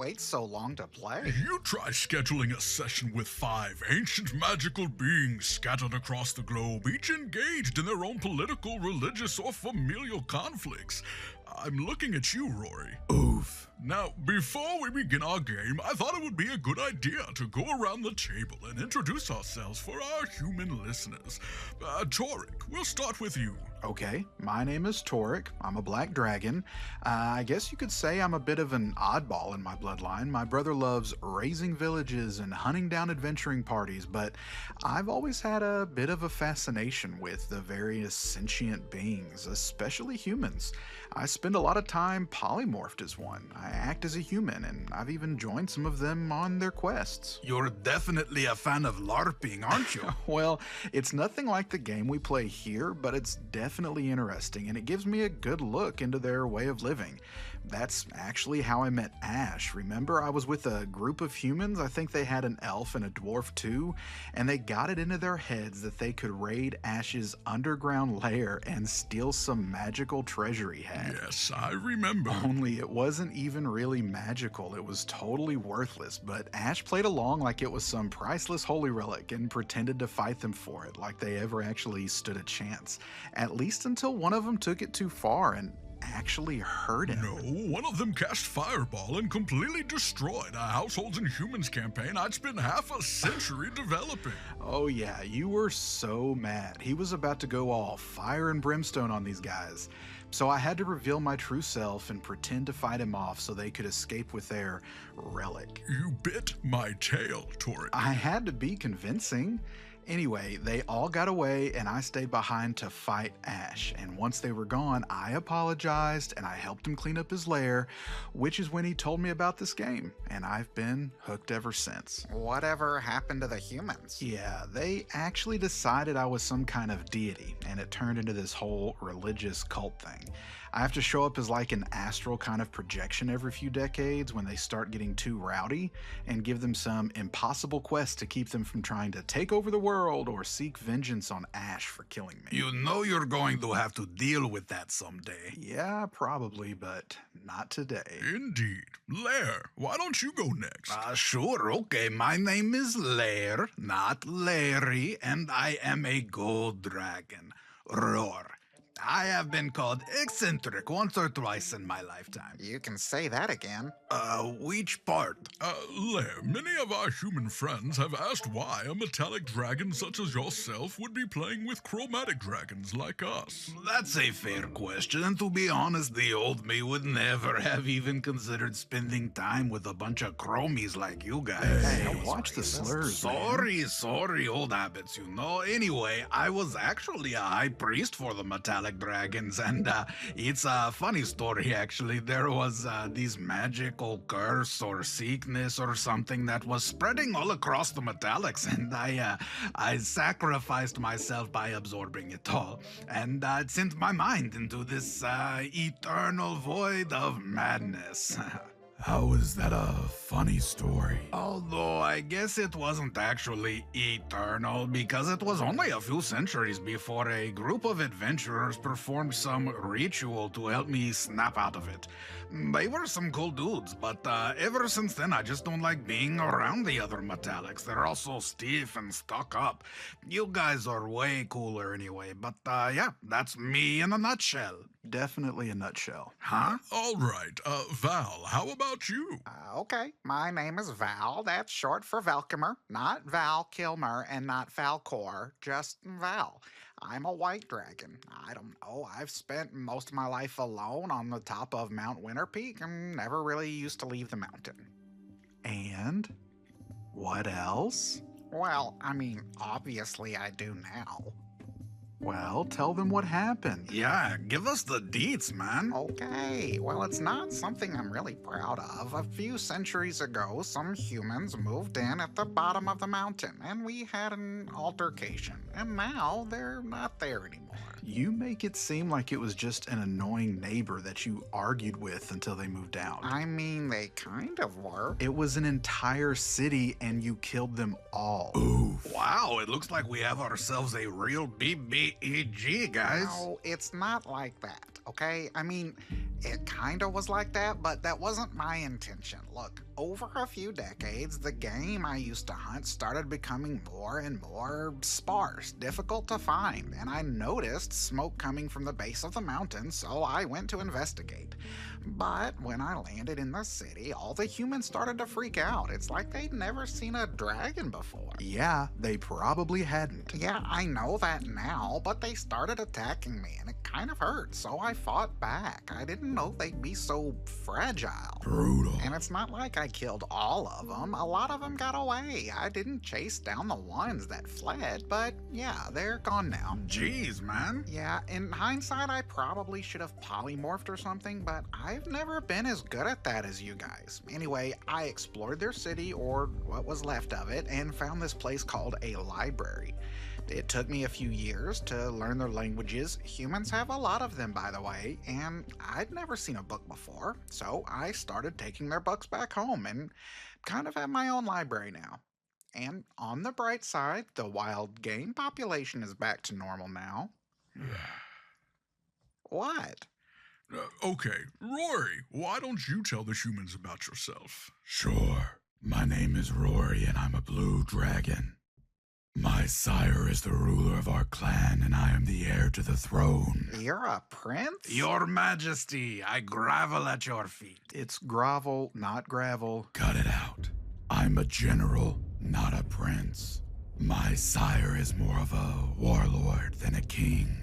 wait so long to play? You try scheduling a session with 5 ancient magical beings scattered across the globe, each engaged in their own political, religious, or familial conflicts. I'm looking at you, Roary. Oof. Now, before we begin our game, I thought it would be a good idea to go around the table and introduce ourselves for our human listeners. Torrik, we'll start with you. Okay, my name is Torrik. I'm a black dragon. I guess you could say I'm a bit of an oddball in my bloodline. My brother loves raising villages and hunting down adventuring parties, but I've always had a bit of a fascination with the various sentient beings, especially humans. I spend a lot of time polymorphed as one. I act as a human, and I've even joined some of them on their quests. You're definitely a fan of LARPing, aren't you? Well, it's nothing like the game we play here, but it's definitely interesting, and it gives me a good look into their way of living. That's actually how I met Ash. Remember, I was with a group of humans. I think they had an elf and a dwarf too, and they got it into their heads that they could raid Ash's underground lair and steal some magical treasure he had. Yes, I remember. Only it wasn't even really magical. It was totally worthless, but Ash played along like it was some priceless holy relic and pretended to fight them for it, like they ever actually stood a chance. At least until one of them took it too far and actually hurt him. No, one of them cast Fireball and completely destroyed a Households and Humans campaign I'd spent half a century developing. Oh yeah, you were so mad. He was about to go all fire and brimstone on these guys. So I had to reveal my true self and pretend to fight him off so they could escape with their relic. You bit my tail, Torrik. I had to be convincing. Anyway, they all got away and I stayed behind to fight Ash. And once they were gone, I apologized and I helped him clean up his lair, which is when he told me about this game. And I've been hooked ever since. Whatever happened to the humans? Yeah, they actually decided I was some kind of deity, and it turned into this whole religious cult thing. I have to show up as like an astral kind of projection every few decades when they start getting too rowdy, and give them some impossible quest to keep them from trying to take over the world or seek vengeance on Ash for killing me. You know you're going to have to deal with that someday. Yeah, probably, but not today. Indeed. Laire, why don't you go next? Sure, okay. My name is Laire, not Larry, and I am a gold dragon. Roar. I have been called eccentric once or twice in my lifetime. You can say that again. Which part? Laire, many of our human friends have asked why a metallic dragon such as yourself would be playing with chromatic dragons like us. That's a fair question, and to be honest, the old me would never have even considered spending time with a bunch of chromies like you guys. Hey, watch the slurs, man. Sorry, old habits, you know. Anyway, I was actually a high priest for the metallic dragons, and it's a funny story actually. There was this magical curse or sickness or something that was spreading all across the metallics, and I sacrificed myself by absorbing it all, and it sent my mind into this eternal void of madness. How is that a funny story? Although I guess it wasn't actually eternal, because it was only a few centuries before a group of adventurers performed some ritual to help me snap out of it. They were some cool dudes, but ever since then I just don't like being around the other metallics. They're all so stiff and stuck up. You guys are way cooler anyway, but yeah, that's me in a nutshell. Definitely a nutshell. Huh? All right, Val, how about you? Okay, my name is Val. That's short for Valkymer. Not Val Kilmer and not Falcor, just Val. I'm a white dragon. I don't know. I've spent most of my life alone on the top of Mount Winter Peak and never really used to leave the mountain. And what else? Well, I mean, obviously I do now. Well, tell them what happened. Yeah, give us the deets, man. Okay, well, it's not something I'm really proud of. A few centuries ago, some humans moved in at the bottom of the mountain, and we had an altercation. And now they're not there anymore. You make it seem like it was just an annoying neighbor that you argued with until they moved out. I mean, they kind of were. It was an entire city and you killed them all. Oof. Wow, it looks like we have ourselves a real BBEG, guys. No, it's not like that, okay? I mean, It kinda was like that, but that wasn't my intention. Look, over a few decades, the game I used to hunt started becoming more and more sparse, difficult to find, and I noticed smoke coming from the base of the mountain, so I went to investigate. But when I landed in the city, all the humans started to freak out. It's like they'd never seen a dragon before. Yeah, they probably hadn't. Yeah, I know that now, but they started attacking me, and it kind of hurt, so I fought back. I didn't know they'd be so fragile. Brutal. And it's not like I killed all of them. A lot of them got away. I didn't chase down the ones that fled, but yeah, they're gone now. Jeez, man. Yeah, in hindsight, I probably should have polymorphed or something, but I've never been as good at that as you guys. Anyway, I explored their city, or what was left of it, and found this place called a library. It took me a few years to learn their languages. Humans have a lot of them, by the way, and I'd never seen a book before, so I started taking their books back home and kind of have my own library now. And on the bright side, the wild game population is back to normal now. What? Okay, Roary, why don't you tell the humans about yourself? Sure. My name is Roary and I'm a blue dragon. My sire is the ruler of our clan and I am the heir to the throne. You're a prince? Your Majesty, I grovel at your feet. It's grovel, not gravel. Cut it out. I'm a general, not a prince. My sire is more of a warlord than a king.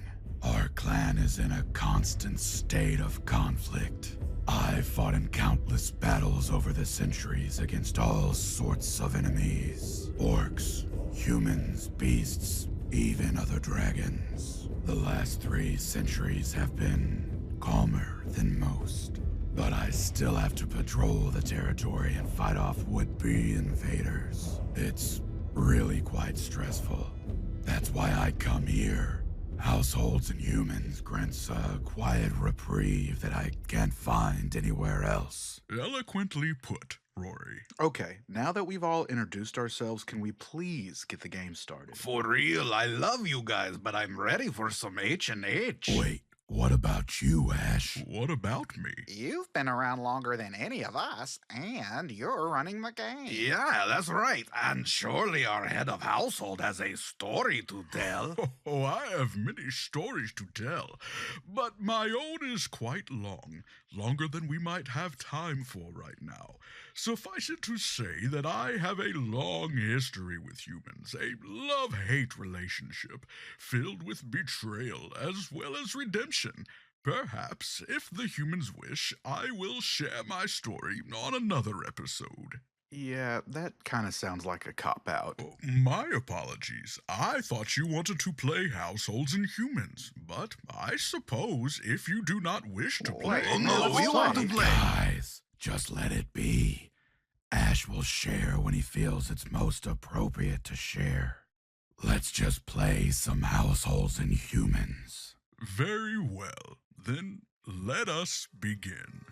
Our clan is in a constant state of conflict. I've fought in countless battles over the centuries against all sorts of enemies. Orcs, humans, beasts, even other dragons. The last 3 centuries have been calmer than most. But I still have to patrol the territory and fight off would-be invaders. It's really quite stressful. That's why I come here. Households and humans grants a quiet reprieve that I can't find anywhere else. Eloquently put, Roary. Okay, now that we've all introduced ourselves, can we please get the game started? For real, I love you guys, but I'm ready for some H&H. Wait, what about you, Ash? What about me? You've been around longer than any of us, and you're running the game. Yeah, that's right. And surely our head of household has a story to tell. Oh, I have many stories to tell, but my own is quite long, longer than we might have time for right now. Suffice it to say that I have a long history with humans, a love-hate relationship filled with betrayal as well as redemption. Perhaps, if the humans wish, I will share my story on another episode. Yeah, that kind of sounds like a cop-out. Oh, my apologies. I thought you wanted to play households and humans, but I suppose if you do not wish to play... Oh, no, we want to play. Guys, just let it be. Ash will share when he feels it's most appropriate to share. Let's just play some households and humans. Very well. Then let us begin.